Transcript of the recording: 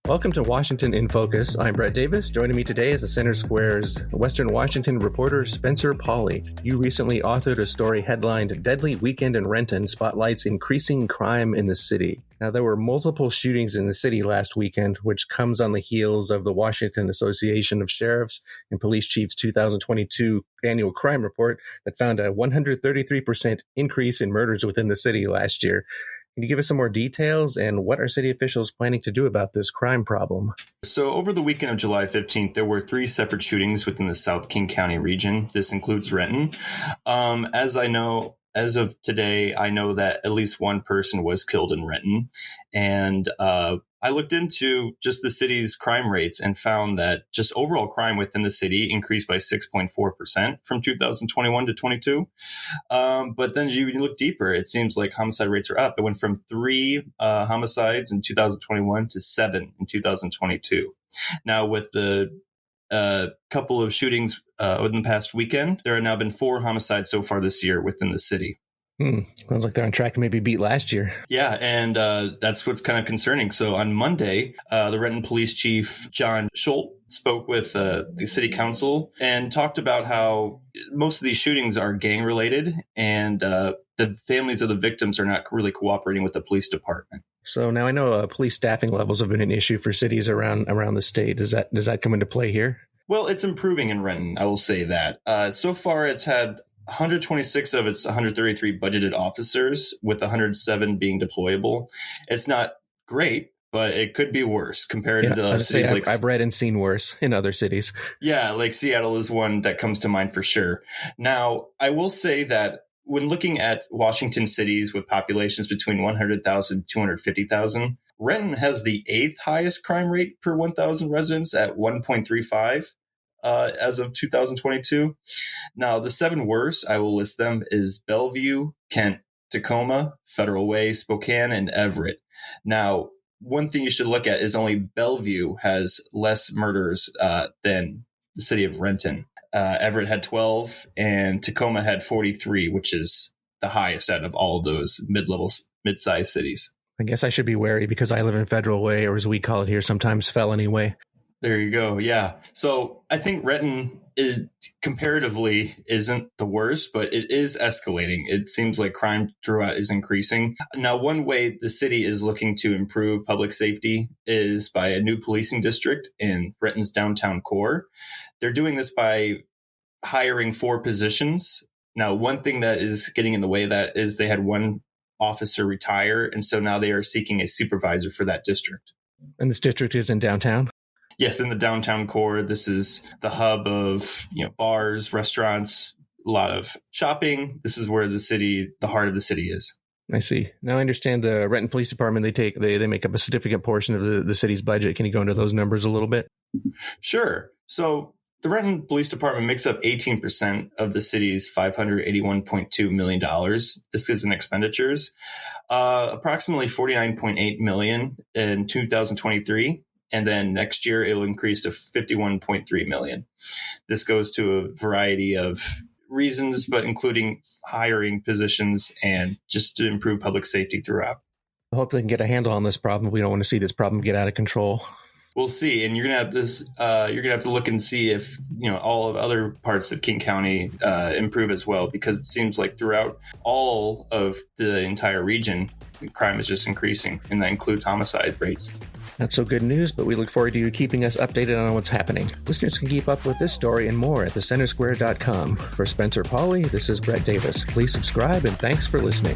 Welcome to Washington in Focus. I'm Brett Davis. Joining me today is the Center Square's Western Washington reporter Spencer Pauly. You recently authored a story headlined "Deadly Weekend in Renton Spotlights Increasing Crime in the City." Now, there were multiple shootings in the city last weekend, which comes on the heels of the Washington Association of Sheriffs and Police Chiefs 2022 annual crime report that found a 133% increase in murders within the city last year. Can you give us some more details, and what are city officials planning to do about this crime problem? So over the weekend of July 15th, there were 3 separate shootings within the South King County region. This includes Renton. As of today, I know that at least one person was killed in Renton. And I looked into just the city's crime rates and found that just overall crime within the city increased by 6.4% from 2021 to 22. But then you look deeper, it seems like homicide rates are up. It went from 3 homicides in 2021 to 7 in 2022. Now, with the couple of shootings within the past weekend, there have now been 4 homicides so far this year within the city. Sounds like they're on track to maybe beat last year. Yeah, and that's what's kind of concerning. So on Monday, the Renton Police Chief John Schultz spoke with the city council and talked about how most of these shootings are gang related, and the families of the victims are not really cooperating with the police department. So now I know police staffing levels have been an issue for cities around the state. Does that come into play here? Well, it's improving in Renton, I will say that. So far, it's had 126 of its 133 budgeted officers, with 107 being deployable. It's not great, but it could be worse compared to cities like I've read and seen worse in other cities. Yeah, like Seattle is one that comes to mind for sure. Now, I will say that when looking at Washington cities with populations between 100,000 and 250,000, Renton has the 8th highest crime rate per 1,000 residents at 1.35. As of 2022. Now, the 7 worst, I will list them, is Bellevue, Kent, Tacoma, Federal Way, Spokane, and Everett. Now, one thing you should look at is only Bellevue has less murders than the city of Renton. Everett had 12, and Tacoma had 43, which is the highest out of all of those mid-sized cities. I guess I should be wary because I live in Federal Way, or as we call it here, sometimes Felony Way. There you go. Yeah. So I think Renton is comparatively isn't the worst, but it is escalating. It seems like crime throughout is increasing. Now, one way the city is looking to improve public safety is by a new policing district in Renton's downtown core. They're doing this by hiring 4 positions. Now, one thing that is getting in the way of that is they had one officer retire, and so now they are seeking a supervisor for that district. And this district is in downtown? Yes, in the downtown core. This is the hub of bars, restaurants, a lot of shopping. This is where the heart of the city is. I see. Now I understand the Renton Police Department, they make up a significant portion of the city's budget. Can you go into those numbers a little bit? Sure. So the Renton Police Department makes up 18% of the city's $581.2 million. This is in expenditures. Approximately $49.8 million in 2023. And then next year, it will increase to $51.3 million. This goes to a variety of reasons, but including hiring positions and just to improve public safety throughout. I hope they can get a handle on this problem. We don't want to see this problem get out of control. We'll see. And you're going to have this, you're going to have to look and see if, all of other parts of King County improve as well, because it seems like throughout all of the entire region, crime is just increasing, and that includes homicide rates. Not so good news, but we look forward to you keeping us updated on what's happening. Listeners can keep up with this story and more at thecentersquare.com. For Spencer Pauly, this is Brett Davis. Please subscribe, and thanks for listening.